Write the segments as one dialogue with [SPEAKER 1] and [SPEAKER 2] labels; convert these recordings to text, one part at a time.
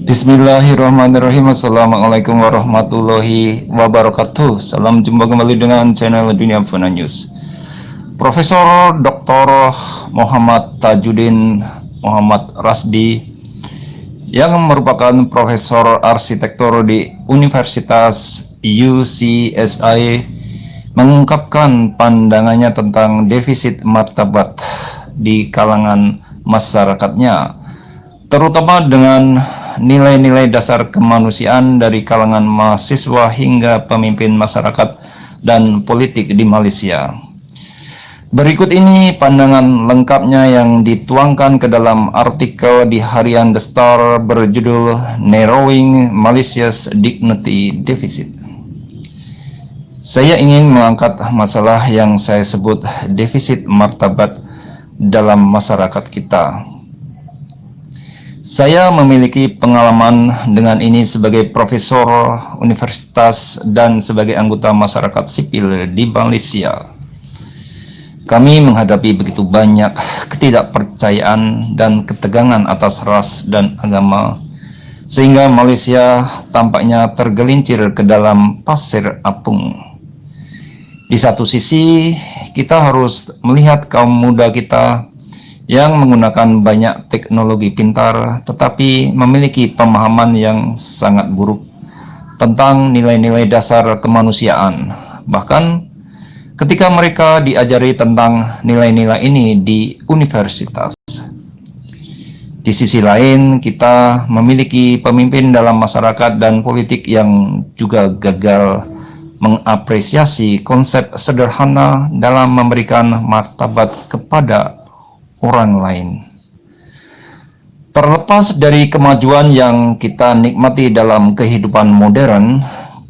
[SPEAKER 1] Bismillahirrahmanirrahim. Assalamualaikum warahmatullahi wabarakatuh. Salam jumpa kembali dengan channel Dunia Fana News. Profesor Dr. Muhammad Tajuddin Muhammad Rasdi yang merupakan profesor arsitektur di Universitas UCSI mengungkapkan pandangannya tentang defisit martabat di kalangan masyarakatnya, terutama dengan nilai-nilai dasar kemanusiaan dari kalangan mahasiswa hingga pemimpin masyarakat dan politik di Malaysia. Berikut ini pandangan lengkapnya yang dituangkan ke dalam artikel di harian The Star berjudul Narrowing Malaysia's Dignity Deficit. Saya ingin mengangkat masalah yang saya sebut defisit martabat dalam masyarakat kita. Saya memiliki pengalaman dengan ini sebagai profesor universitas dan sebagai anggota masyarakat sipil di Malaysia. Kami menghadapi begitu banyak ketidakpercayaan dan ketegangan atas ras dan agama, sehingga Malaysia tampaknya tergelincir ke dalam pasir apung. Di satu sisi, kita harus melihat kaum muda kita yang menggunakan banyak teknologi pintar tetapi memiliki pemahaman yang sangat buruk tentang nilai-nilai dasar kemanusiaan. Bahkan ketika mereka diajari tentang nilai-nilai ini di universitas. Di sisi lain, kita memiliki pemimpin dalam masyarakat dan politik yang juga gagal mengapresiasi konsep sederhana dalam memberikan martabat kepada orang lain. Terlepas dari kemajuan yang kita nikmati dalam kehidupan modern,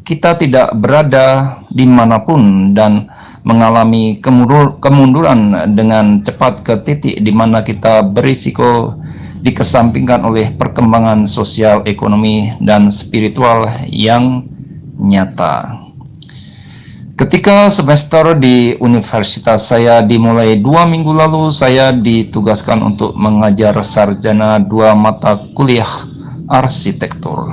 [SPEAKER 1] kita tidak berada dimanapun dan mengalami kemunduran dengan cepat ke titik di mana kita berisiko dikesampingkan oleh perkembangan sosial, ekonomi, dan spiritual yang nyata. Ketika semester di universitas saya dimulai 2 minggu lalu, saya ditugaskan untuk mengajar sarjana 2 mata kuliah arsitektur.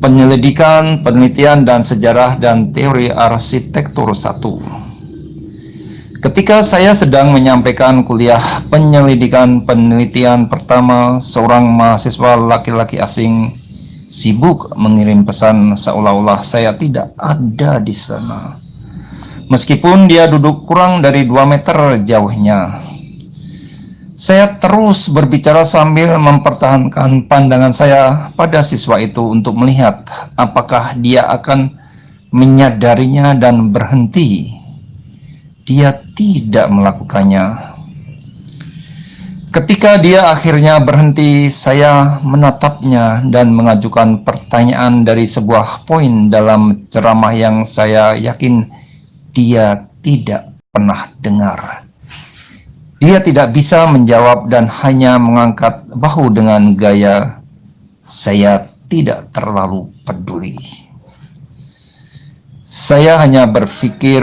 [SPEAKER 1] Penyelidikan, penelitian, dan sejarah dan teori arsitektur 1. Ketika saya sedang menyampaikan kuliah penyelidikan penelitian pertama, seorang mahasiswa laki-laki asing sibuk mengirim pesan seolah-olah saya tidak ada di sana, meskipun dia duduk kurang dari 2 meter jauhnya. Saya terus berbicara sambil mempertahankan pandangan saya pada siswa itu untuk melihat apakah dia akan menyadarinya dan berhenti. Dia tidak melakukannya. Ketika dia akhirnya berhenti, saya menatapnya dan mengajukan pertanyaan dari sebuah poin dalam ceramah yang saya yakin dia tidak pernah dengar. Dia tidak bisa menjawab dan hanya mengangkat bahu dengan gaya, "Saya tidak terlalu peduli." Saya hanya berpikir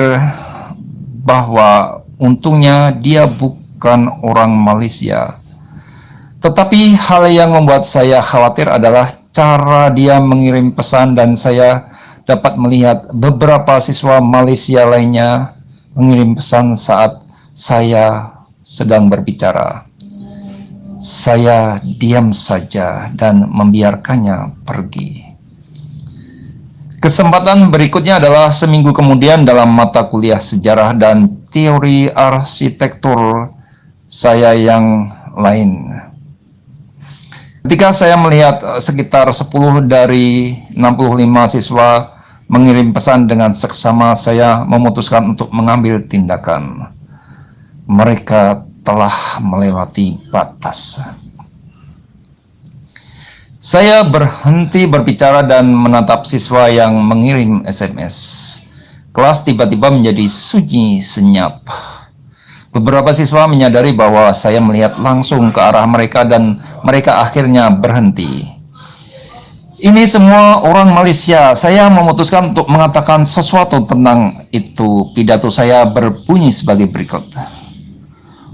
[SPEAKER 1] bahwa untungnya dia bukan orang Malaysia. Tetapi hal yang membuat saya khawatir adalah cara dia mengirim pesan, dan saya dapat melihat beberapa siswa Malaysia lainnya mengirim pesan saat saya sedang berbicara. Saya diam saja dan membiarkannya pergi. Kesempatan berikutnya adalah seminggu kemudian dalam mata kuliah sejarah dan teori arsitektur saya yang lain. Ketika saya melihat sekitar 10 dari 65 siswa mengirim pesan dengan seksama, saya memutuskan untuk mengambil tindakan. Mereka telah melewati batas. Saya berhenti berbicara dan menatap siswa yang mengirim SMS. Kelas tiba-tiba menjadi sunyi senyap. Beberapa siswa menyadari bahwa saya melihat langsung ke arah mereka dan mereka akhirnya berhenti. Ini semua orang Malaysia. Saya memutuskan untuk mengatakan sesuatu tentang itu. Pidato saya berbunyi sebagai berikut.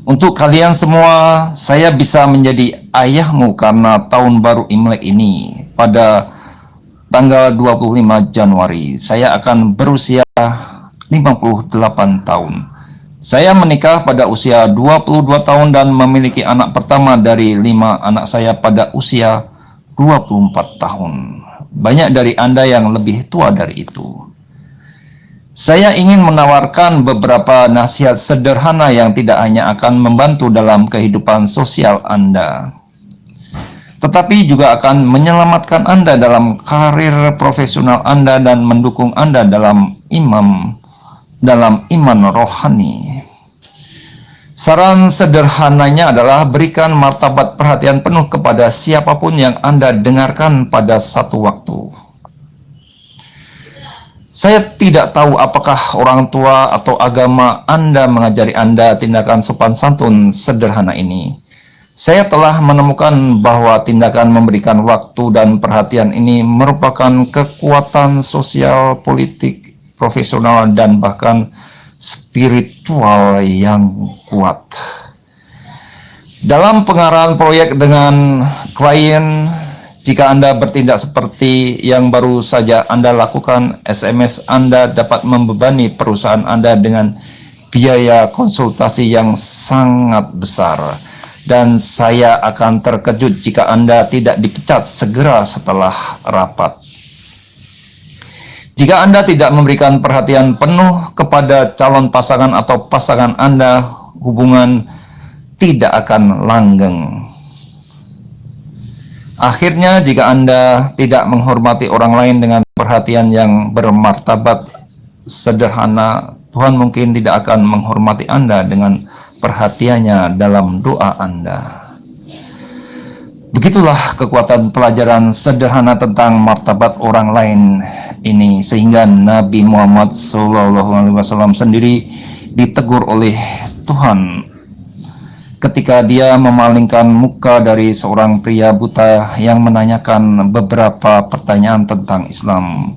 [SPEAKER 1] Untuk kalian semua, saya bisa menjadi ayahmu karena tahun baru Imlek ini. Pada tanggal 25 Januari, saya akan berusia 58 tahun. Saya menikah pada usia 22 tahun dan memiliki anak pertama dari 5 anak saya pada usia 24 tahun. Banyak dari Anda yang lebih tua dari itu. Saya ingin menawarkan beberapa nasihat sederhana yang tidak hanya akan membantu dalam kehidupan sosial Anda, tetapi juga akan menyelamatkan Anda dalam karir profesional Anda dan mendukung Anda dalam iman rohani. Saran sederhananya adalah berikan martabat perhatian penuh kepada siapapun yang Anda dengarkan pada satu waktu. Saya tidak tahu apakah orang tua atau agama Anda mengajari Anda tindakan sopan santun sederhana ini. Saya telah menemukan bahwa tindakan memberikan waktu dan perhatian ini merupakan kekuatan sosial, politik, profesional, dan bahkan spiritual yang kuat. Dalam pengarahan proyek dengan klien, jika Anda bertindak seperti yang baru saja Anda lakukan, SMS Anda dapat membebani perusahaan Anda dengan biaya konsultasi yang sangat besar. Dan saya akan terkejut jika Anda tidak dipecat segera setelah rapat. Jika Anda tidak memberikan perhatian penuh kepada calon pasangan atau pasangan Anda, hubungan tidak akan langgeng. Akhirnya, jika Anda tidak menghormati orang lain dengan perhatian yang bermartabat sederhana, Tuhan mungkin tidak akan menghormati Anda dengan perhatiannya dalam doa Anda. Begitulah kekuatan pelajaran sederhana tentang martabat orang lain ini, sehingga Nabi Muhammad SAW sendiri ditegur oleh Tuhan ketika dia memalingkan muka dari seorang pria buta yang menanyakan beberapa pertanyaan tentang Islam.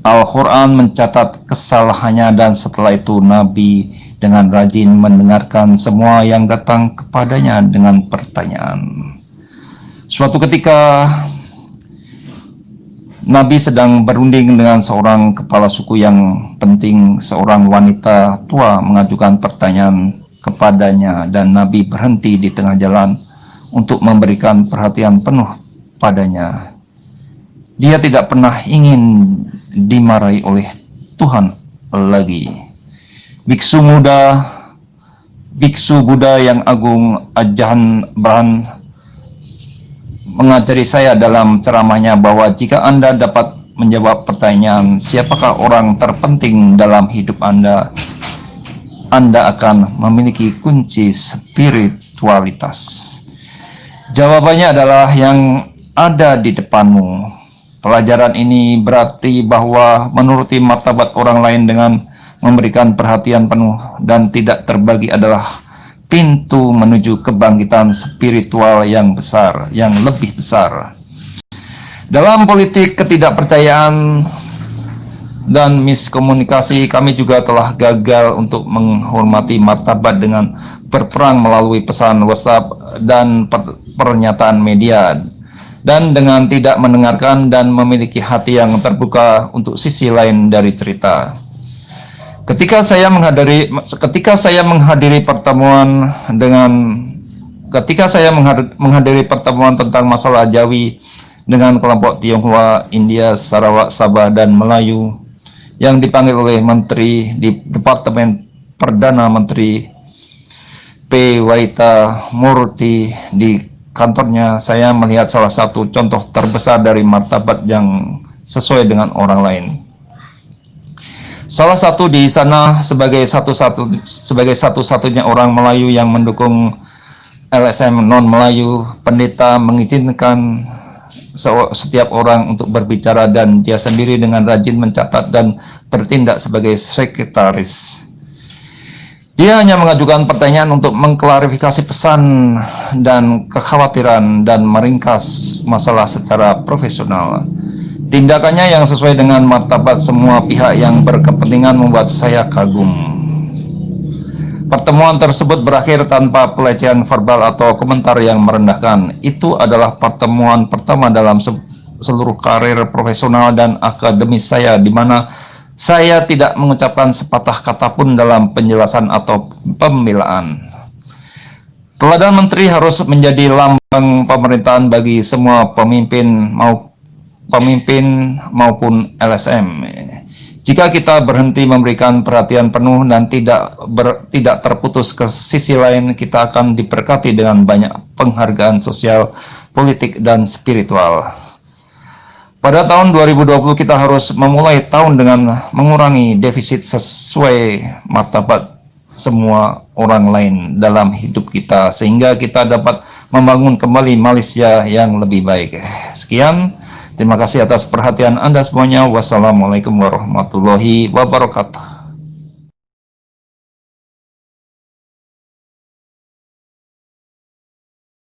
[SPEAKER 1] Al-Quran mencatat kesalahannya dan setelah itu Nabi dengan rajin mendengarkan semua yang datang kepadanya dengan pertanyaan. Suatu ketika Nabi sedang berunding dengan seorang kepala suku yang penting. Seorang wanita tua mengajukan pertanyaan kepadanya dan Nabi berhenti di tengah jalan untuk memberikan perhatian penuh padanya. Dia tidak pernah ingin dimarahi oleh Tuhan lagi. Biksu Buddha yang agung Ajahn Brahm mengajari saya dalam ceramahnya bahwa jika Anda dapat menjawab pertanyaan siapakah orang terpenting dalam hidup Anda, Anda akan memiliki kunci spiritualitas. Jawabannya adalah yang ada di depanmu. Pelajaran ini berarti bahwa menuruti martabat orang lain dengan memberikan perhatian penuh dan tidak terbagi adalah pintu menuju kebangkitan spiritual yang besar, yang lebih besar. Dalam politik ketidakpercayaan dan miskomunikasi, kami juga telah gagal untuk menghormati martabat dengan berperang melalui pesan WhatsApp dan pernyataan media, dan dengan tidak mendengarkan dan memiliki hati yang terbuka untuk sisi lain dari cerita. Ketika saya menghadiri pertemuan tentang masalah Jawi dengan kelompok Tionghoa, India, Sarawak, Sabah, dan Melayu yang dipanggil oleh Menteri di Departemen Perdana Menteri P. Waita Murthy di kantornya, saya melihat salah satu contoh terbesar dari martabat yang sesuai dengan orang lain. Salah satu di sana sebagai satu-satunya orang Melayu yang mendukung LSM non-Melayu, pendeta mengizinkan setiap orang untuk berbicara dan dia sendiri dengan rajin mencatat dan bertindak sebagai sekretaris. Dia hanya mengajukan pertanyaan untuk mengklarifikasi pesan dan kekhawatiran dan meringkas masalah secara profesional. Tindakannya yang sesuai dengan martabat semua pihak yang berkepentingan membuat saya kagum. Pertemuan tersebut berakhir tanpa pelecehan verbal atau komentar yang merendahkan. Itu adalah pertemuan pertama dalam seluruh karir profesional dan akademis saya, di mana saya tidak mengucapkan sepatah kata pun dalam penjelasan atau pembelaan. Teladan menteri harus menjadi lambang pemerintahan bagi semua pemimpin maupun LSM. Jika kita berhenti memberikan perhatian penuh dan tidak terputus ke sisi lain, kita akan diberkati dengan banyak penghargaan sosial, politik, dan spiritual. Pada tahun 2020 kita harus memulai tahun dengan mengurangi defisit sesuai martabat semua orang lain dalam hidup kita, sehingga kita dapat membangun kembali Malaysia yang lebih baik. Sekian. Terima kasih atas perhatian Anda semuanya. Wassalamualaikum warahmatullahi wabarakatuh.